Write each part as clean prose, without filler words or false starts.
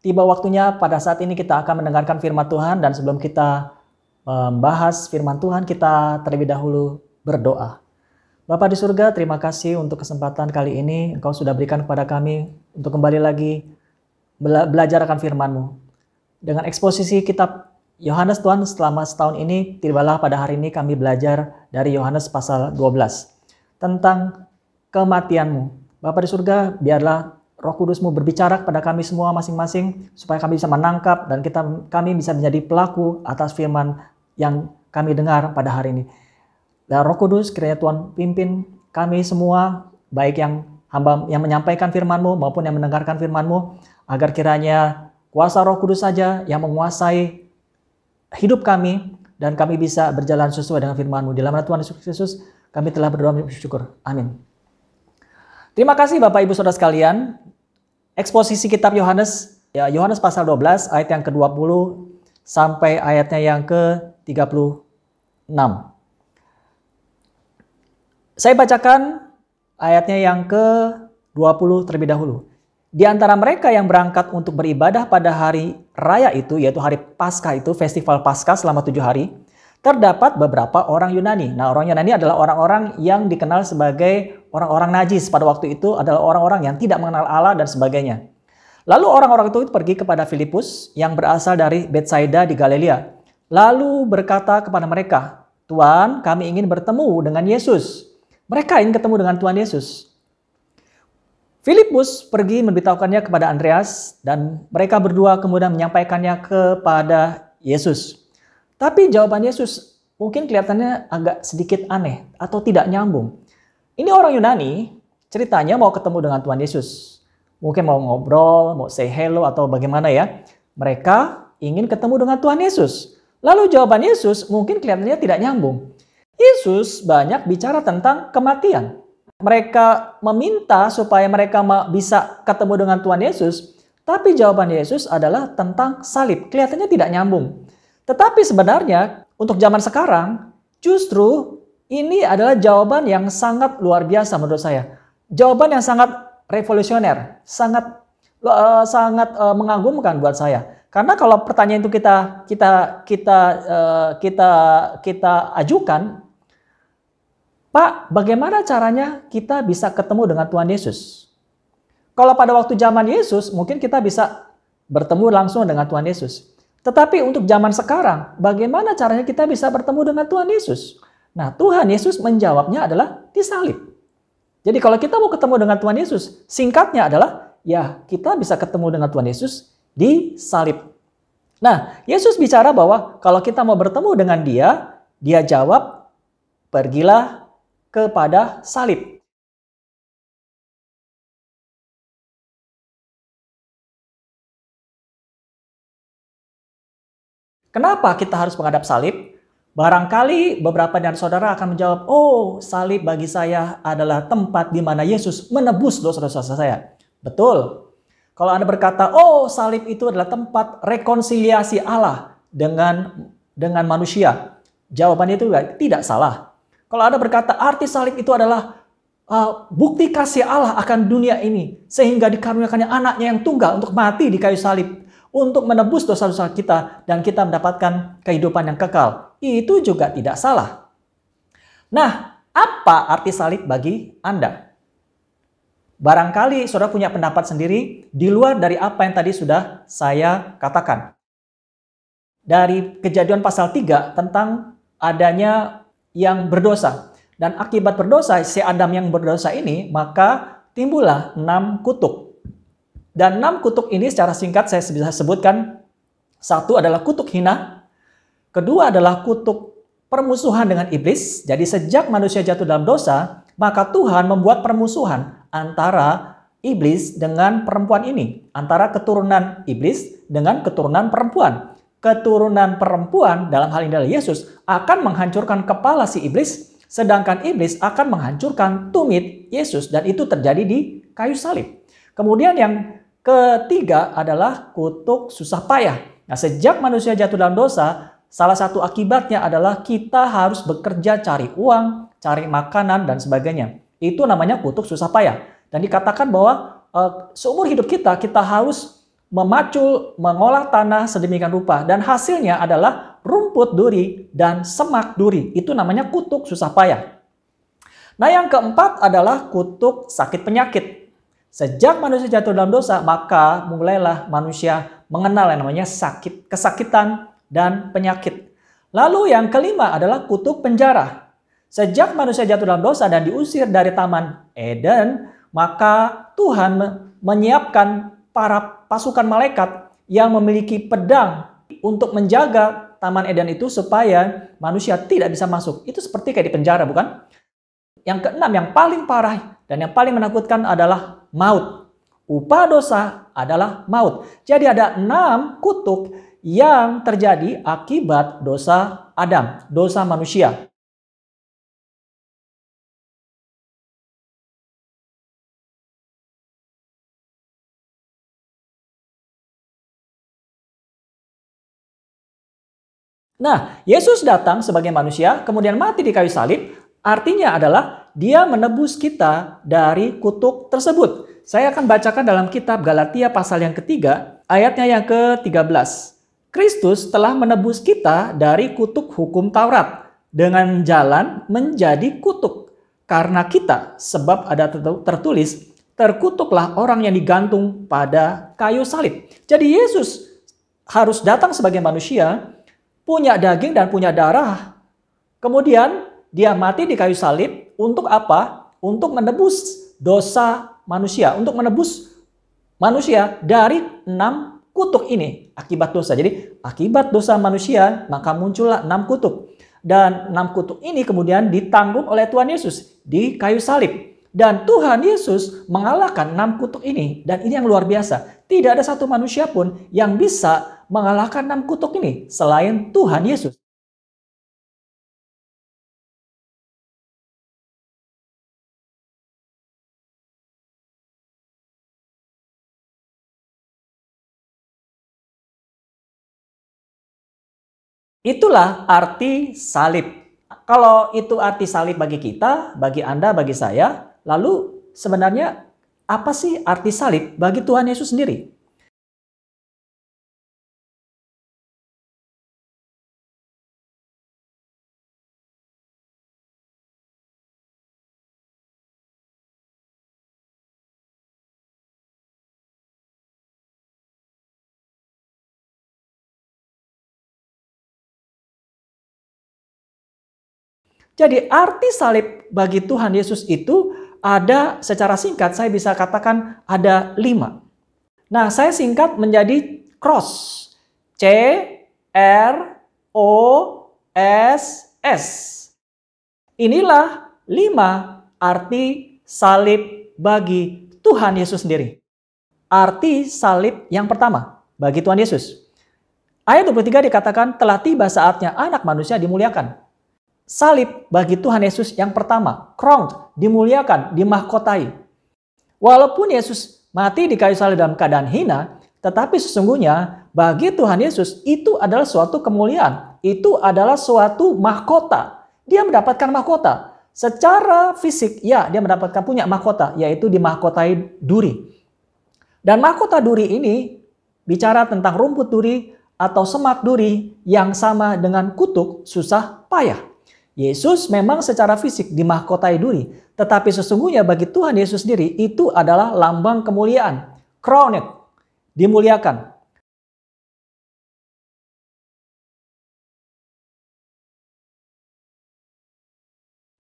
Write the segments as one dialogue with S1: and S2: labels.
S1: tiba waktunya pada saat ini kita akan mendengarkan firman Tuhan, dan sebelum kita membahas firman Tuhan, kita terlebih dahulu berdoa. Bapa di surga, terima kasih untuk kesempatan kali ini Engkau sudah berikan kepada kami untuk kembali lagi belajar akan firman-Mu. Dengan eksposisi kitab Yohanes Tuhan selama setahun ini, tibalah pada hari ini kami belajar dari Yohanes pasal 12 tentang kematian-Mu. Bapa di surga, biarlah Roh Kudus-Mu berbicara kepada kami semua masing-masing supaya kami bisa menangkap dan kami bisa menjadi pelaku atas firman yang kami dengar pada hari ini. Dan Roh Kudus, kiranya Tuhan pimpin kami semua, baik yang hamba yang menyampaikan firman-Mu maupun yang mendengarkan firman-Mu, agar kiranya kuasa Roh Kudus saja yang menguasai hidup kami dan kami bisa berjalan sesuai dengan firman-Mu. Di dalam nama Tuhan Yesus Kristus kami telah berdoa dan bersyukur. Amin. Terima kasih Bapak Ibu Saudara sekalian. Eksposisi kitab Yohanes, ya, Yohanes pasal 12 ayat yang ke-20 sampai ayatnya yang ke-36. Saya bacakan ayatnya yang ke-20 terlebih dahulu. Di antara mereka yang berangkat untuk beribadah pada hari raya itu, yaitu hari Paskah itu, festival Paskah selama 7 hari, terdapat beberapa orang Yunani. Nah, orang Yunani adalah orang-orang yang dikenal sebagai orang-orang najis. Pada waktu itu adalah orang-orang yang tidak mengenal Allah dan sebagainya. Lalu orang-orang itu pergi kepada Filipus yang berasal dari Betsaida di Galilea. Lalu berkata kepada mereka, "Tuan, kami ingin bertemu dengan Yesus." Mereka ingin ketemu dengan Tuhan Yesus. Filipus pergi memberitahukannya kepada Andreas dan mereka berdua kemudian menyampaikannya kepada Yesus. Tapi jawaban Yesus mungkin kelihatannya agak sedikit aneh atau tidak nyambung. Ini orang Yunani ceritanya mau ketemu dengan Tuhan Yesus. Mungkin mau ngobrol, mau say hello atau bagaimana ya. Mereka ingin ketemu dengan Tuhan Yesus. Lalu jawaban Yesus mungkin kelihatannya tidak nyambung. Yesus banyak bicara tentang kematian. Mereka meminta supaya mereka bisa ketemu dengan Tuhan Yesus. Tapi jawaban Yesus adalah tentang salib. Kelihatannya tidak nyambung. Tetapi sebenarnya untuk zaman sekarang justru ini adalah jawaban yang sangat luar biasa menurut saya. Jawaban yang sangat revolusioner, sangat mengagumkan buat saya. Karena kalau pertanyaan itu kita ajukan, Pak, bagaimana caranya kita bisa ketemu dengan Tuhan Yesus? Kalau pada waktu zaman Yesus, mungkin kita bisa bertemu langsung dengan Tuhan Yesus. Tetapi untuk zaman sekarang, bagaimana caranya kita bisa bertemu dengan Tuhan Yesus? Nah, Tuhan Yesus menjawabnya adalah disalib. Jadi kalau kita mau ketemu dengan Tuhan Yesus, singkatnya adalah, ya kita bisa ketemu dengan Tuhan Yesus disalib. Nah, Yesus bicara bahwa kalau kita mau bertemu dengan Dia jawab, pergilah kepada salib. Kenapa kita harus menghadap salib? Barangkali beberapa dari saudara akan menjawab, oh, salib bagi saya adalah tempat di mana Yesus menebus dosa-dosa saya. Betul. Kalau Anda berkata, oh, salib itu adalah tempat rekonsiliasi Allah dengan manusia. Jawabannya itu tidak salah. Kalau Anda berkata, arti salib itu adalah bukti kasih Allah akan dunia ini, sehingga dikaruniakannya anaknya yang tunggal untuk mati di kayu salib, untuk menebus dosa-dosa kita dan kita mendapatkan kehidupan yang kekal. Itu juga tidak salah. Nah, apa arti salib bagi Anda? Barangkali saudara punya pendapat sendiri di luar dari apa yang tadi sudah saya katakan. Dari Kejadian pasal 3 tentang adanya yang berdosa. Dan akibat berdosa, si Adam yang berdosa ini, maka timbullah 6 kutuk. Dan 6 kutuk ini secara singkat saya bisa sebutkan. Satu adalah kutuk hina. Kedua adalah kutuk permusuhan dengan iblis. Jadi sejak manusia jatuh dalam dosa, maka Tuhan membuat permusuhan antara iblis dengan perempuan ini. Antara keturunan iblis dengan keturunan perempuan. Keturunan perempuan dalam hal ini adalah Yesus akan menghancurkan kepala si iblis. Sedangkan iblis akan menghancurkan tumit Yesus. Dan itu terjadi di kayu salib. Kemudian yang ketiga adalah kutuk susah payah. Nah, sejak manusia jatuh dalam dosa, salah satu akibatnya adalah kita harus bekerja cari uang, cari makanan, dan sebagainya. Itu namanya kutuk susah payah. Dan dikatakan bahwa seumur hidup kita harus memacul, mengolah tanah sedemikian rupa. Dan hasilnya adalah rumput duri dan semak duri. Itu namanya kutuk susah payah. Nah, yang keempat adalah kutuk sakit penyakit. Sejak manusia jatuh dalam dosa, maka mulailah manusia mengenal yang namanya sakit, kesakitan, dan penyakit. Lalu yang kelima adalah kutuk penjara. Sejak manusia jatuh dalam dosa dan diusir dari Taman Eden, maka Tuhan menyiapkan para pasukan malaikat yang memiliki pedang untuk menjaga Taman Eden itu supaya manusia tidak bisa masuk. Itu seperti kayak di penjara, bukan? Yang keenam, yang paling parah dan yang paling menakutkan adalah maut. Upah dosa adalah maut. Jadi ada 6 kutuk yang terjadi akibat dosa Adam, dosa manusia. Nah, Yesus datang sebagai manusia, kemudian mati di kayu salib, artinya adalah dia menebus kita dari kutuk tersebut. Saya akan bacakan dalam kitab Galatia pasal yang ketiga, ayatnya yang ke-13. Kristus telah menebus kita dari kutuk hukum Taurat dengan jalan menjadi kutuk. Karena kita, sebab ada tertulis, terkutuklah orang yang digantung pada kayu salib. Jadi Yesus harus datang sebagai manusia, punya daging dan punya darah. Kemudian dia mati di kayu salib untuk apa? Untuk menebus dosa manusia, untuk menebus manusia dari 6 kutuk ini akibat dosa. Jadi akibat dosa manusia maka muncullah 6 kutuk. Dan 6 kutuk ini kemudian ditanggung oleh Tuhan Yesus di kayu salib. Dan Tuhan Yesus mengalahkan 6 kutuk ini. Dan ini yang luar biasa. Tidak ada satu manusia pun yang bisa mengalahkan 6 kutuk ini selain Tuhan Yesus. Itulah arti salib. Kalau itu arti salib bagi kita, bagi Anda, bagi saya, lalu sebenarnya apa sih arti salib bagi Tuhan Yesus sendiri? Jadi arti salib bagi Tuhan Yesus itu ada secara singkat, saya bisa katakan ada 5. Nah, saya singkat menjadi cross. C-R-O-S-S. Inilah 5 arti salib bagi Tuhan Yesus sendiri. Arti salib yang pertama bagi Tuhan Yesus. Ayat 23 dikatakan telah tiba saatnya anak manusia dimuliakan. Salib bagi Tuhan Yesus yang pertama, crowned, dimuliakan, dimahkotai. Walaupun Yesus mati di kayu salib dalam keadaan hina, tetapi sesungguhnya bagi Tuhan Yesus itu adalah suatu kemuliaan. Itu adalah suatu mahkota. Dia mendapatkan mahkota. Secara fisik, ya dia mendapatkan punya mahkota, yaitu dimahkotai duri. Dan mahkota duri ini bicara tentang rumput duri atau semak duri yang sama dengan kutuk susah payah. Yesus memang secara fisik dimahkotai duri, tetapi sesungguhnya bagi Tuhan Yesus sendiri itu adalah lambang kemuliaan, crowned, dimuliakan.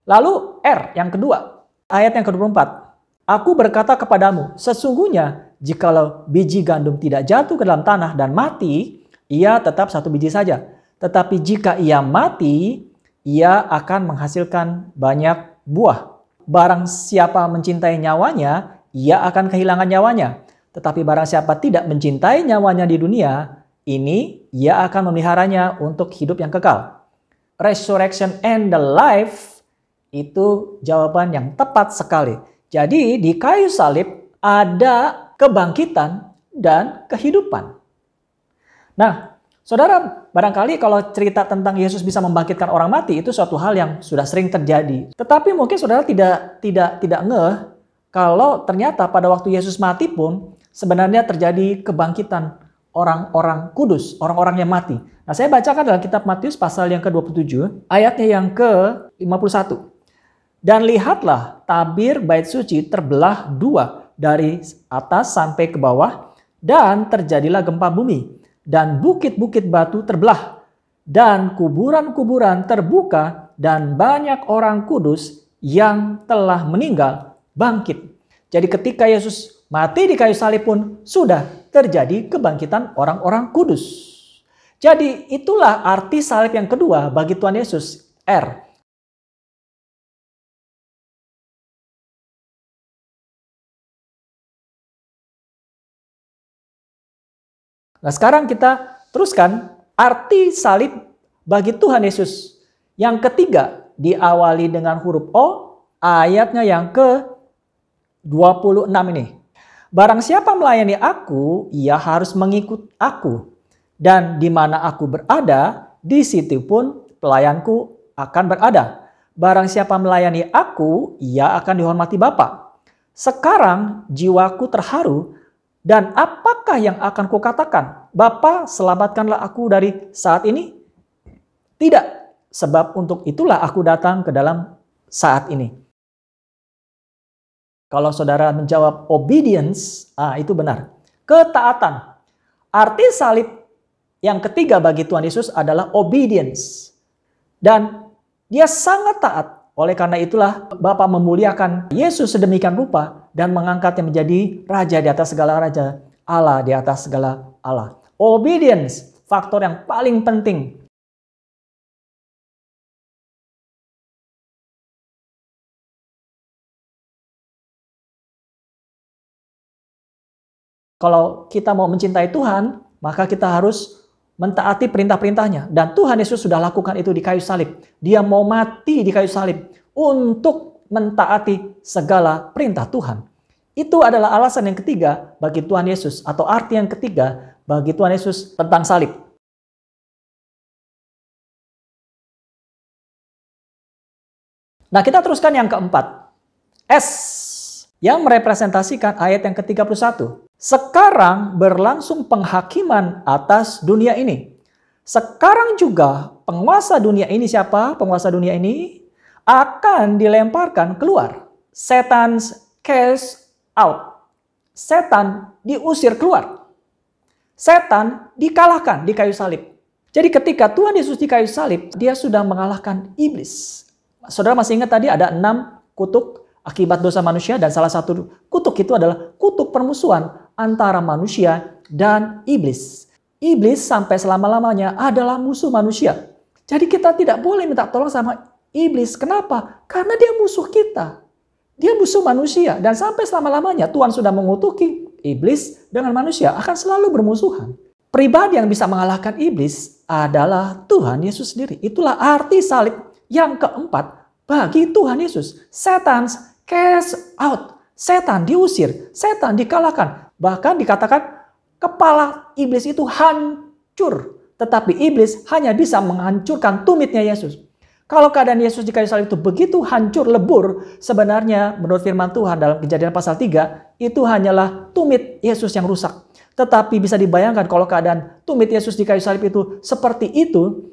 S1: Lalu R yang kedua, ayat yang ke-24. Aku berkata kepadamu, sesungguhnya jikalau biji gandum tidak jatuh ke dalam tanah dan mati, ia tetap satu biji saja. Tetapi jika ia mati, ia akan menghasilkan banyak buah. Barang siapa mencintai nyawanya, ia akan kehilangan nyawanya. Tetapi barang siapa tidak mencintai nyawanya di dunia, ini ia akan memeliharanya untuk hidup yang kekal. Resurrection and the life itu jawaban yang tepat sekali. Jadi di kayu salib ada kebangkitan dan kehidupan. Nah, saudara, barangkali kalau cerita tentang Yesus bisa membangkitkan orang mati itu suatu hal yang sudah sering terjadi. Tetapi mungkin saudara tidak ngeh kalau ternyata pada waktu Yesus mati pun sebenarnya terjadi kebangkitan orang-orang kudus, orang-orang yang mati. Nah, saya bacakan dalam kitab Matius pasal yang ke-27, ayatnya yang ke-51. Dan lihatlah, tabir bait suci terbelah dua dari atas sampai ke bawah, dan terjadilah gempa bumi, dan bukit-bukit batu terbelah, dan kuburan-kuburan terbuka, dan banyak orang kudus yang telah meninggal bangkit. Jadi ketika Yesus mati di kayu salib pun sudah terjadi kebangkitan orang-orang kudus. Jadi itulah arti salib yang kedua bagi Tuhan Yesus, R. Nah, sekarang kita teruskan arti salib bagi Tuhan Yesus. Yang ketiga diawali dengan huruf O, ayatnya yang ke-26 ini. Barang siapa melayani aku, ia harus mengikut aku. Dan di mana aku berada, di situ pun pelayanku akan berada. Barang siapa melayani aku, ia akan dihormati Bapa. Sekarang jiwaku terharu, dan apakah yang akan kukatakan? Bapa, selamatkanlah aku dari saat ini? Tidak, sebab untuk itulah aku datang ke dalam saat ini. Kalau saudara menjawab obedience, itu benar. Ketaatan. Arti salib yang ketiga bagi Tuhan Yesus adalah obedience. Dan dia sangat taat. Oleh karena itulah Bapa memuliakan Yesus sedemikian rupa dan mengangkatnya menjadi raja di atas segala raja, Allah di atas segala Allah. Obedience, faktor yang paling penting. Kalau kita mau mencintai Tuhan, maka kita harus mentaati perintah-perintahnya. Dan Tuhan Yesus sudah lakukan itu di kayu salib. Dia mau mati di kayu salib untuk mentaati segala perintah Tuhan. Itu adalah alasan yang ketiga bagi Tuhan Yesus, atau arti yang ketiga bagi Tuhan Yesus tentang salib. Nah, kita teruskan yang keempat. S, yang merepresentasikan ayat yang ke-31. Sekarang berlangsung penghakiman atas dunia ini. Sekarang juga penguasa dunia ini, siapa? Penguasa dunia ini akan dilemparkan keluar. Satan's cast out. Setan diusir keluar. Setan dikalahkan di kayu salib. Jadi ketika Tuhan Yesus di kayu salib, dia sudah mengalahkan iblis. Saudara masih ingat tadi ada 6 kutuk akibat dosa manusia, dan salah satu kutuk itu adalah kutuk permusuhan antara manusia dan iblis. Iblis sampai selama-lamanya adalah musuh manusia. Jadi kita tidak boleh minta tolong sama iblis. Kenapa? Karena dia musuh kita. Dia musuh manusia. Dan sampai selama-lamanya Tuhan sudah mengutuki iblis dengan manusia akan selalu bermusuhan. Pribadi yang bisa mengalahkan iblis adalah Tuhan Yesus sendiri. Itulah arti salib yang keempat bagi Tuhan Yesus. Satan's cast out. Setan diusir, setan dikalahkan. Bahkan dikatakan kepala iblis itu hancur. Tetapi iblis hanya bisa menghancurkan tumitnya Yesus. Kalau keadaan Yesus di kayu salib itu begitu hancur, lebur, sebenarnya menurut firman Tuhan dalam Kejadian pasal 3, itu hanyalah tumit Yesus yang rusak. Tetapi bisa dibayangkan kalau keadaan tumit Yesus di kayu salib itu seperti itu,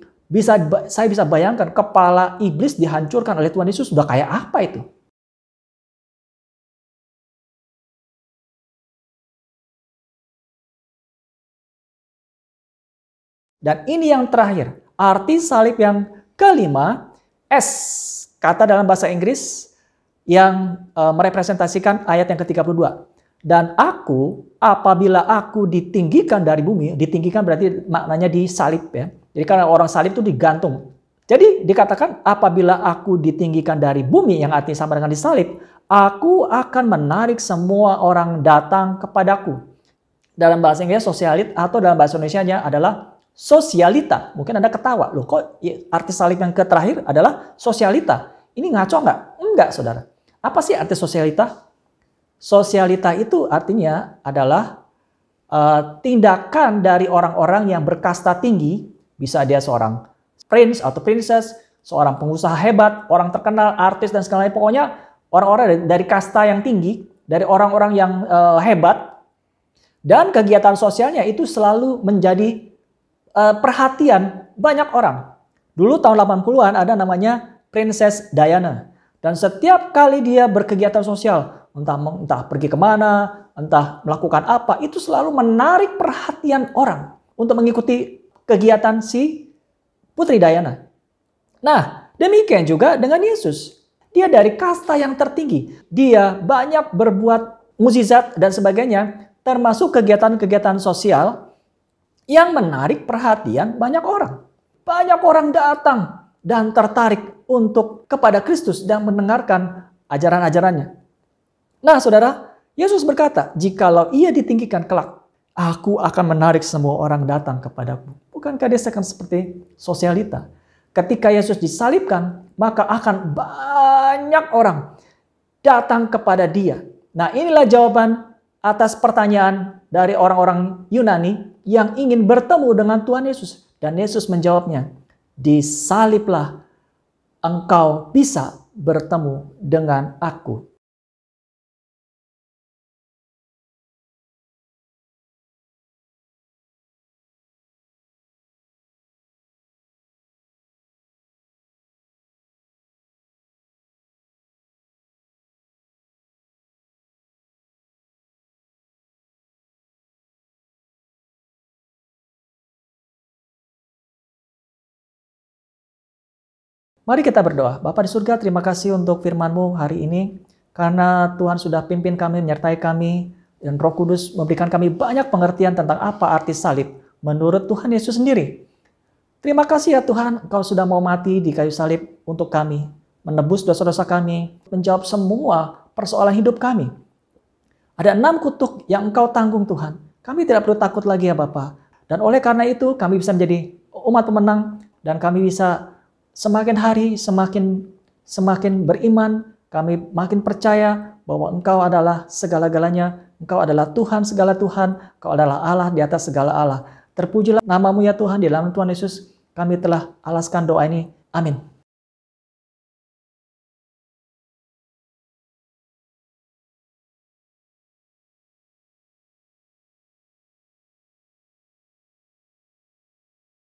S1: saya bisa bayangkan kepala iblis dihancurkan oleh Tuhan Yesus sudah kayak apa itu. Dan ini yang terakhir, arti salib yang kelima, S, kata dalam bahasa Inggris yang merepresentasikan ayat yang ke-32. Dan aku, apabila aku ditinggikan dari bumi, ditinggikan berarti maknanya disalib ya. Jadi karena orang salib itu digantung. Jadi dikatakan apabila aku ditinggikan dari bumi, yang artinya sama dengan disalib, aku akan menarik semua orang datang kepadaku. Dalam bahasa Inggris sosialit, atau dalam bahasa Indonesianya adalah sosialita. Mungkin Anda ketawa, loh kok arti salib yang terakhir adalah sosialita? Ini ngaco nggak? Enggak, saudara. Apa sih arti sosialita? Sosialita itu artinya adalah tindakan dari orang-orang yang berkasta tinggi, bisa dia seorang prince atau princess, seorang pengusaha hebat, orang terkenal, artis dan segala macam. Pokoknya orang-orang dari kasta yang tinggi, dari orang-orang yang hebat, Dan kegiatan sosialnya itu selalu menjadi perhatian banyak orang. Dulu tahun 80-an ada namanya Princess Diana. Dan setiap kali dia berkegiatan sosial, entah pergi kemana, entah melakukan apa, itu selalu menarik perhatian orang untuk mengikuti kegiatan si Putri Diana. Nah, demikian juga dengan Yesus. Dia dari kasta yang tertinggi. Dia banyak berbuat mukjizat dan sebagainya, termasuk kegiatan-kegiatan sosial yang menarik perhatian banyak orang. Banyak orang datang dan tertarik untuk kepada Kristus dan mendengarkan ajaran-ajarannya. Nah, saudara, Yesus berkata, jikalau ia ditinggikan kelak, aku akan menarik semua orang datang kepadaku. Bukankah dia akan seperti sosialita? Ketika Yesus disalibkan, maka akan banyak orang datang kepada dia. Nah, inilah jawaban atas pertanyaan dari orang-orang Yunani yang ingin bertemu dengan Tuhan Yesus. Dan Yesus menjawabnya, disaliblah engkau bisa bertemu dengan aku. Mari kita berdoa. Bapa di surga, terima kasih untuk firman-Mu hari ini. Karena Tuhan sudah pimpin kami, menyertai kami, dan Roh Kudus memberikan kami banyak pengertian tentang apa arti salib menurut Tuhan Yesus sendiri. Terima kasih ya Tuhan, Engkau sudah mau mati di kayu salib untuk kami, menebus dosa-dosa kami, menjawab semua persoalan hidup kami. Ada 6 kutuk yang Engkau tanggung Tuhan. Kami tidak perlu takut lagi ya Bapa. Dan oleh karena itu kami bisa menjadi umat pemenang dan kami bisa semakin hari semakin beriman, kami makin percaya bahwa Engkau adalah segala-galanya, Engkau adalah Tuhan segala Tuhan, Engkau adalah Allah di atas segala Allah. Terpujilah nama-Mu ya Tuhan, di dalam Tuhan Yesus kami telah alaskan doa ini. Amin.